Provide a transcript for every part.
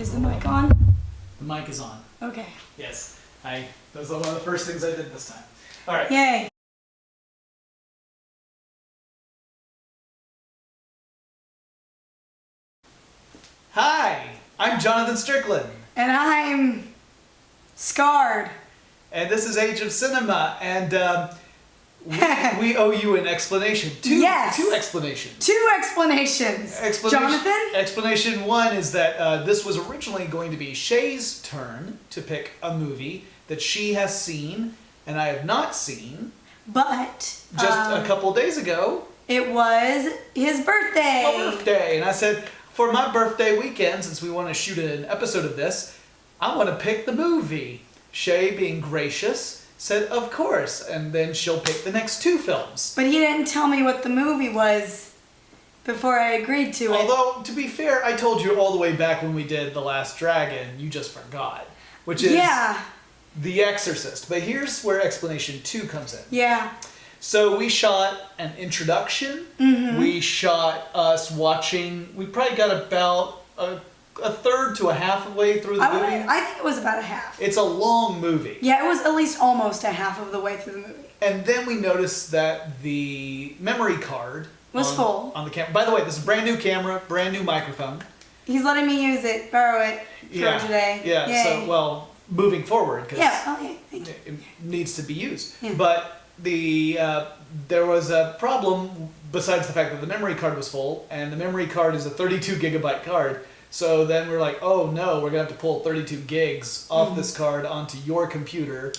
Is the mic on? The mic is on. Okay. Yes. That was one of the first things I did this time. All right. Yay. Hi, I'm Jonathan Strickland. And I'm scarred. And this is Age of Cinema. And we owe you an explanation. Yes. Two explanations. Two explanations. Jonathan? Explanation one is that this was originally going to be Shay's turn to pick a movie that she has seen and I have not seen. But Just a couple days ago. It was his birthday. My birthday. And I said, for my birthday weekend, since we want to shoot an episode of this, I want to pick the movie. Shay, being gracious, said, of course. And then she'll pick the next two films. But he didn't tell me what the movie was before I agreed to it. Although, to be fair, I told you all the way back when we did The Last Dragon, you just forgot. Which is The Exorcist. But here's where explanation 2 comes in. Yeah. So we shot an introduction. Mm-hmm. We shot us watching. We probably got about a third to a half of the way through the movie. I think it was about a half. It's a long movie. Yeah, it was at least almost a half of the way through the movie. And then we noticed that the memory card was full on the camera. By the way, this is a brand new camera, brand new microphone. He's letting me use it, borrow it for today. Yeah. Yay. So well, moving forward because thank you. it needs to be used. Yeah. But there was a problem besides the fact that the memory card was full, and the memory card is a 32 gigabyte card. So then we're like, oh no, we're gonna have to pull 32 gigs off this card onto your computer,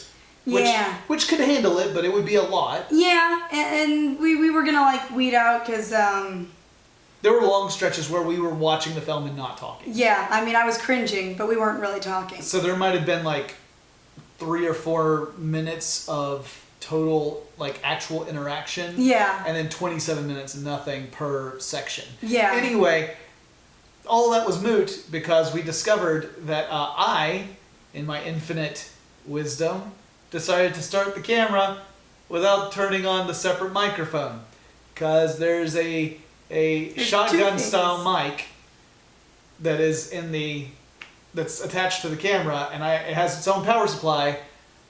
which could handle it, but it would be a lot. Yeah, and we were gonna like weed out because there were long stretches where we were watching the film and not talking. Yeah, I mean I was cringing, but we weren't really talking. So there might have been like 3 or 4 minutes of total like actual interaction. Yeah. And then 27 minutes of nothing per section. Yeah. Anyway, all of that was moot because we discovered that I, in my infinite wisdom, decided to start the camera without turning on the separate microphone. Because there's a shotgun style mic that is that's attached to the camera, and it has its own power supply,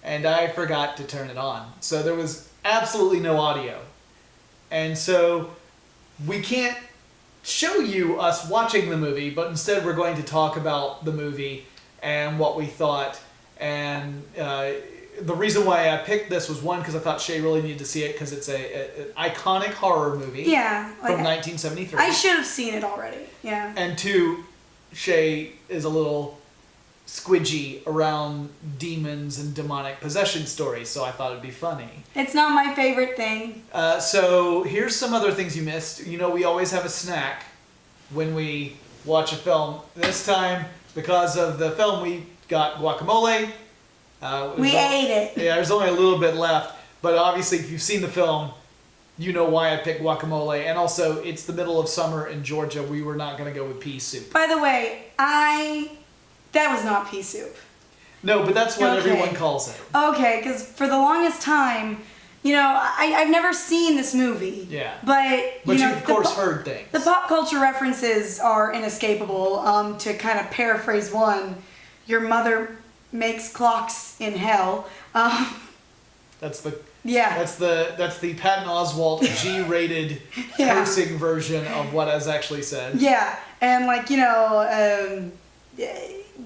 and I forgot to turn it on. So there was absolutely no audio. And so we can't show you us watching the movie, but instead we're going to talk about the movie and what we thought. And the reason why I picked this was, one, because I thought Shay really needed to see it because it's an iconic horror movie from 1973. I should have seen it already, yeah. And 2, Shay is a little squidgy around demons and demonic possession stories, so I thought it'd be funny. It's not my favorite thing. So here's some other things you missed. You know, we always have a snack when we watch a film. This time, because of the film, we got guacamole. We ate it. Yeah, there's only a little bit left, but obviously if you've seen the film, you know why I picked guacamole. And also, it's the middle of summer in Georgia. We were not going to go with pea soup. By the way, that was not pea soup. No, but that's what everyone calls it. Okay, because for the longest time, you know, I've never seen this movie. Yeah. But you've know, of course heard things. The pop culture references are inescapable. To kind of paraphrase one, your mother makes clocks in hell. That's the Yeah. That's the Patton Oswalt G-rated cursing version of what is actually said. Yeah, and like, you know,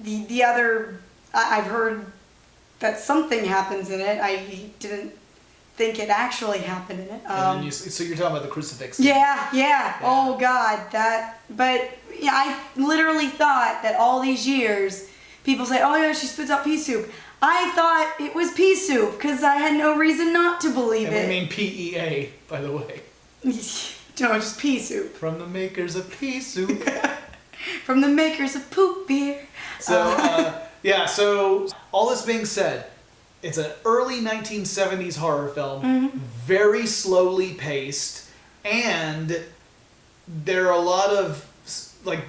the other, I've heard that something happens in it. I didn't think it actually happened in it. And then so you're talking about the crucifix. Yeah. Oh God, but yeah, I literally thought that all these years, people say, oh yeah, she spits out pea soup. I thought it was pea soup because I had no reason not to believe it. And we mean PEA, by the way. No, just pea soup. From the makers of pea soup. From the makers of poop beer. So, so all this being said, it's an early 1970s horror film, very slowly paced, and there are a lot of like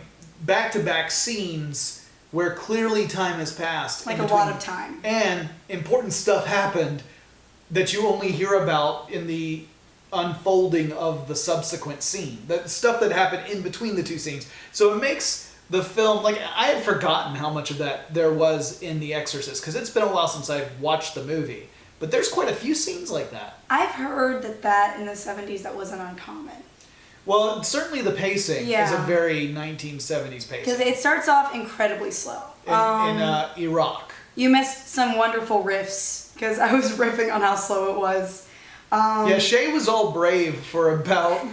back-to-back scenes where clearly time has passed. Like a lot of time. And important stuff happened that you only hear about in the unfolding of the subsequent scene. The stuff that happened in between the two scenes. So it makes the film, like, I had forgotten how much of that there was in The Exorcist, because it's been a while since I've watched the movie. But there's quite a few scenes like that. I've heard that in the 70s that wasn't uncommon. Well, certainly the pacing is a very 1970s pacing. Because it starts off incredibly slow. In Iraq. You missed some wonderful riffs, because I was riffing on how slow it was. Yeah, Shay was all brave for about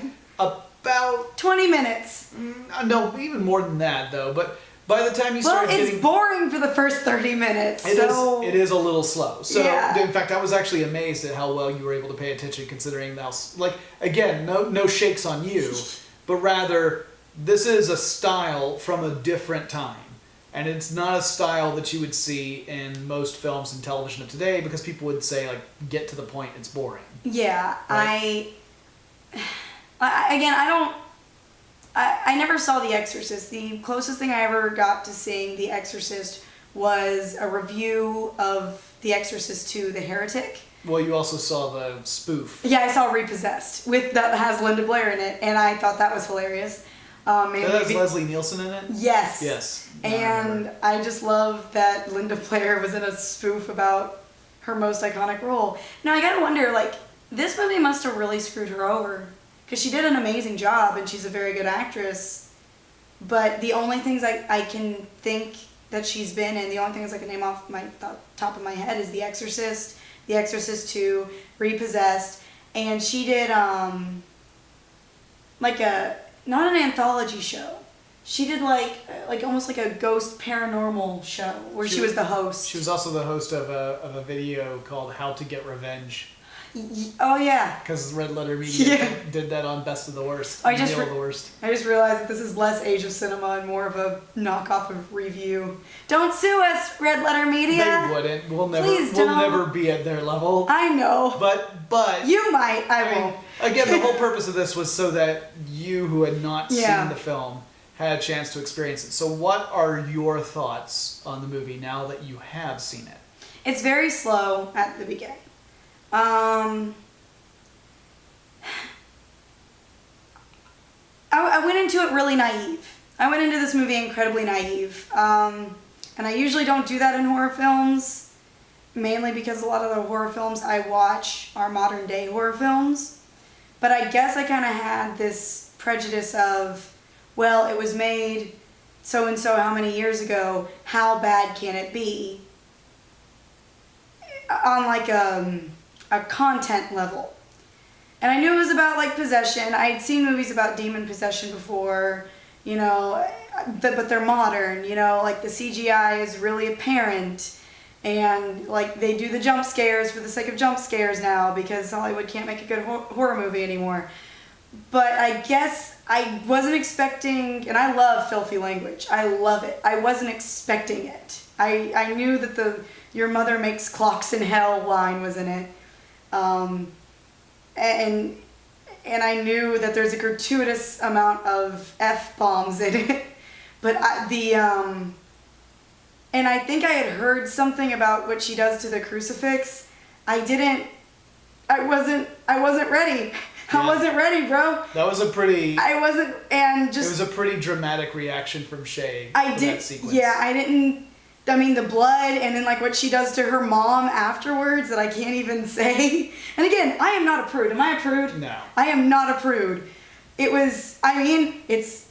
20 minutes. No, even more than that, though. But by the time you start it's getting... boring for the first 30 minutes. It is a little slow. So, yeah. In fact, I was actually amazed at how well you were able to pay attention, considering that, like, again, no shakes on you, but rather, this is a style from a different time. And it's not a style that you would see in most films and television of today, because people would say, like, get to the point, it's boring. Yeah, right? I never saw The Exorcist. The closest thing I ever got to seeing The Exorcist was a review of The Exorcist 2, The Heretic. Well, you also saw the spoof. Yeah, I saw Repossessed, that has Linda Blair in it, and I thought that was hilarious. That has Leslie Nielsen in it? Yes. Yes. And I just love that Linda Blair was in a spoof about her most iconic role. Now, I gotta wonder, like, this movie must have really screwed her over. Because she did an amazing job, and she's a very good actress. But the only things I can think that she's been in, the only things I can name off my top of my head is The Exorcist, The Exorcist 2, Repossessed, and she did not an anthology show. She did like almost like a ghost paranormal show where she was the host. She was also the host of a video called How to Get Revenge. Oh yeah. Because Red Letter Media did that on Best of the Worst. The Worst. I just realized that this is less Age of Cinema and more of a knockoff of Review. Don't sue us, Red Letter Media. They wouldn't. We'll never be at their level. I know. But you might. I won't. Again, the whole purpose of this was so that you who had not seen the film had a chance to experience it. So what are your thoughts on the movie now that you have seen it? It's very slow at the beginning. I went into it really naive. I went into this movie incredibly naive. And I usually don't do that in horror films, mainly because a lot of the horror films I watch are modern day horror films. But I guess I kind of had this prejudice of, well, it was made so and so how many years ago, how bad can it be? On like a content level. And I knew it was about like possession. I had seen movies about demon possession before, you know, but they're modern, you know, like the CGI is really apparent, and like they do the jump scares for the sake of jump scares now because Hollywood can't make a good horror movie anymore. But I guess I wasn't expecting, and I love filthy language. I love it. I wasn't expecting it. I knew that the "Your mother makes clocks in hell" line was in it. And I knew that there's a gratuitous amount of F-bombs in it. But and I think I had heard something about what she does to the crucifix. I wasn't ready. Yeah. I wasn't ready, bro. That was a pretty... I wasn't, and just... It was a pretty dramatic reaction from Shay that sequence. Yeah, I didn't... I mean, the blood, and then, like, what she does to her mom afterwards that I can't even say. And again, I am not a prude. Am I a prude? No. I am not a prude. It was... I mean, it's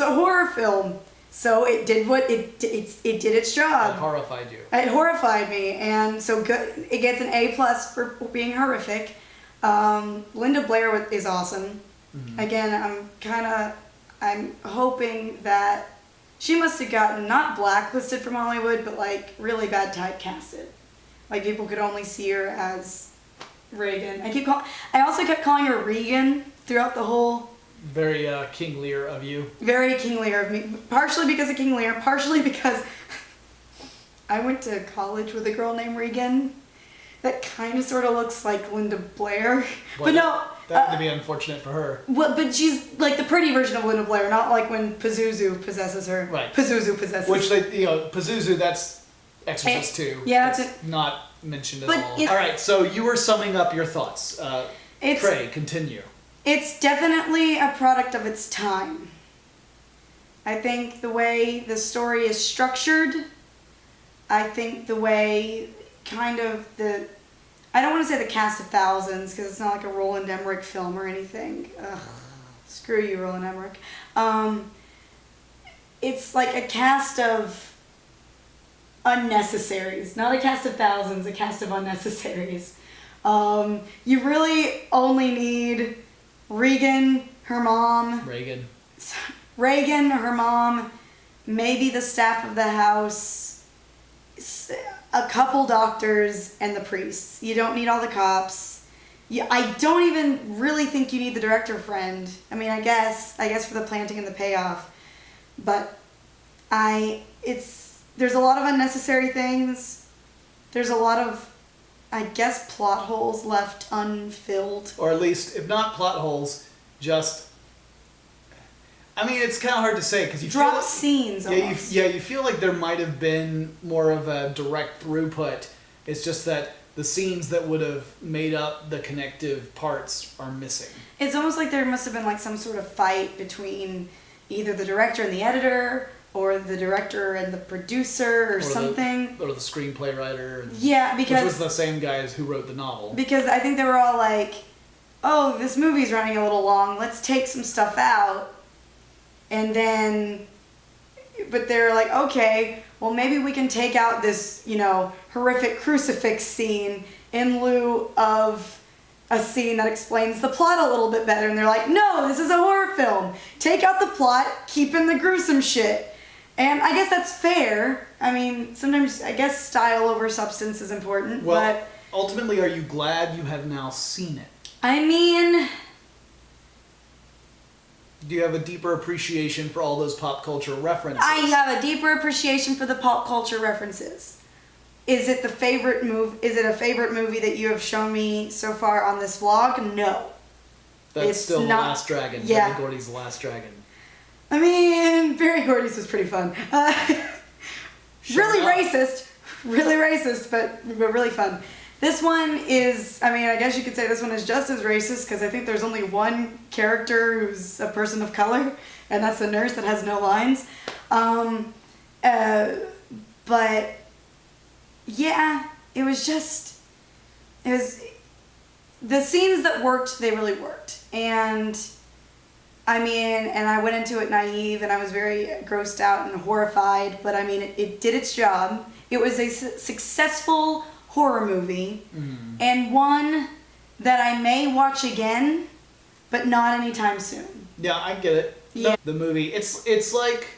a horror film. So it did what... It did its job. It horrified you. It horrified me. And so good. It gets an A+ for being horrific. Linda Blair is awesome. Mm-hmm. Again, I'm hoping that she must have gotten not blacklisted from Hollywood, but like really bad typecasted. Like people could only see her as Reagan. I also kept calling her Regan throughout the whole. Very King Lear of you. Very King Lear of me. Partially because of King Lear, partially because I went to college with a girl named Regan. That kind of sort of looks like Linda Blair. Well, but no. That would be unfortunate for her. Well, but she's like the pretty version of Linda Blair, not like when Pazuzu possesses her. Right. Pazuzu possesses. Which Pazuzu, that's Exorcist 2. Yeah, that's not mentioned at all. All right, so you were summing up your thoughts. Trey, continue. It's definitely a product of its time. I think the way the story is structured, I think the way kind of the, I don't want to say the cast of thousands because it's not like a Roland Emmerich film or anything. Ugh, screw you, Roland Emmerich. It's like a cast of unnecessaries, not a cast of thousands, a cast of unnecessaries. You really only need Regan, her mom, her mom, maybe the staff of the house, a couple doctors, and the priests. You don't need all the cops. I don't even really think you need the director friend. I mean, I guess for the planting and the payoff, but there's a lot of unnecessary things. There's a lot of, I guess, plot holes left unfilled. Or at least, if not plot holes, just, I mean, it's kind of hard to say because you drop feel like, scenes. Almost. You feel like there might have been more of a direct throughput. It's just that the scenes that would have made up the connective parts are missing. It's almost like there must have been like some sort of fight between either the director and the editor, or the director and the producer, or something. Or the screenplay writer. Yeah, because... Which was the same guys who wrote the novel. Because I think they were all like, oh, this movie's running a little long, let's take some stuff out. And then... But they're like, okay, well maybe we can take out this, horrific crucifix scene in lieu of a scene that explains the plot a little bit better. And they're like, no, this is a horror film. Take out the plot, keep in the gruesome shit. And I guess that's fair. I mean, sometimes I guess style over substance is important. Well, but ultimately, are you glad you have now seen it? I mean... Do you have a deeper appreciation for all those pop culture references? I have a deeper appreciation for the pop culture references. Is it a favorite movie that you have shown me so far on this vlog? No. That's it's still not, The Last Dragon. Yeah. Barry Gordy's The Last Dragon. I mean, Barry Gordy's was pretty fun. Really racist, but really fun. This one is, I mean, I guess you could say this one is just as racist because I think there's only one character who's a person of color, and that's the nurse that has no lines. But yeah, it was the scenes that worked, they really worked. And I mean, and I went into it naive and I was very grossed out and horrified, but I mean, it did its job. It was a successful horror movie, and one that I may watch again, but not anytime soon. Yeah, I get it. Yeah. The movie, it's like,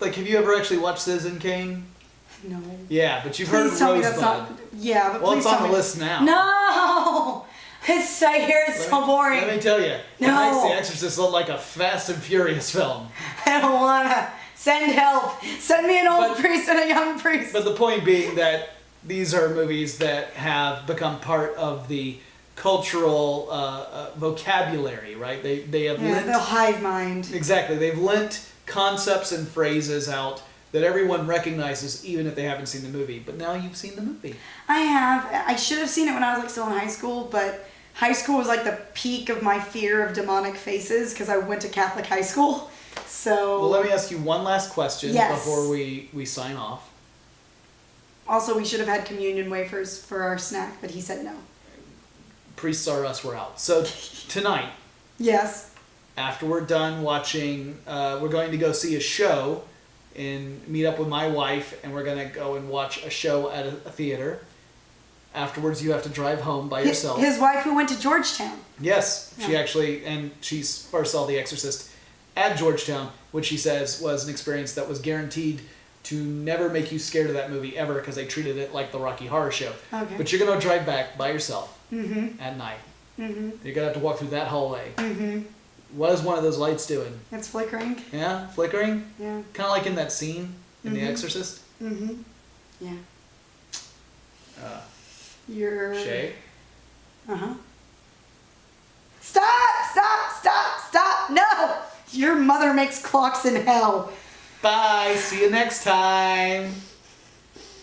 have you ever actually watched Citizen Kane? No. Yeah, but you've Please heard tell Rosebud. me that's not. Yeah, but well, please it's on tell the me. list now. No, I hear it's so boring. Let me tell you, it No. makes The Exorcist look like a Fast and Furious film. I don't wanna. Send help. Send me an old priest and a young priest. But the point being that these are movies that have become part of the cultural vocabulary, right? They have lent the hive mind. Exactly. They've lent concepts and phrases out that everyone recognizes, even if they haven't seen the movie. But now you've seen the movie. I have. I should have seen it when I was like still in high school, but high school was like the peak of my fear of demonic faces because I went to Catholic high school. So. Well, let me ask you one last question before we sign off. Also, we should have had communion wafers for our snack, but he said no. Priests are us, we're out. So tonight, yes, after we're done watching, we're going to go see a show and meet up with my wife, and we're going to go and watch a show at a theater. Afterwards, you have to drive home by yourself. His wife who went to Georgetown. Yes, she actually, and she first saw The Exorcist at Georgetown, which she says was an experience that was guaranteed to never make you scared of that movie ever because they treated it like the Rocky Horror Show. Okay. But you're going to drive back by yourself Mm-hmm. at night. Mm-hmm. You're going to have to walk through that hallway. Mm-hmm. What is one of those lights doing? It's flickering. Yeah? Flickering? Yeah. Kind of like in that scene in The Exorcist. Mm-hmm. Yeah. You're... Shay? Uh-huh. Stop! No! Your mother makes clocks in hell. Bye! See you next time!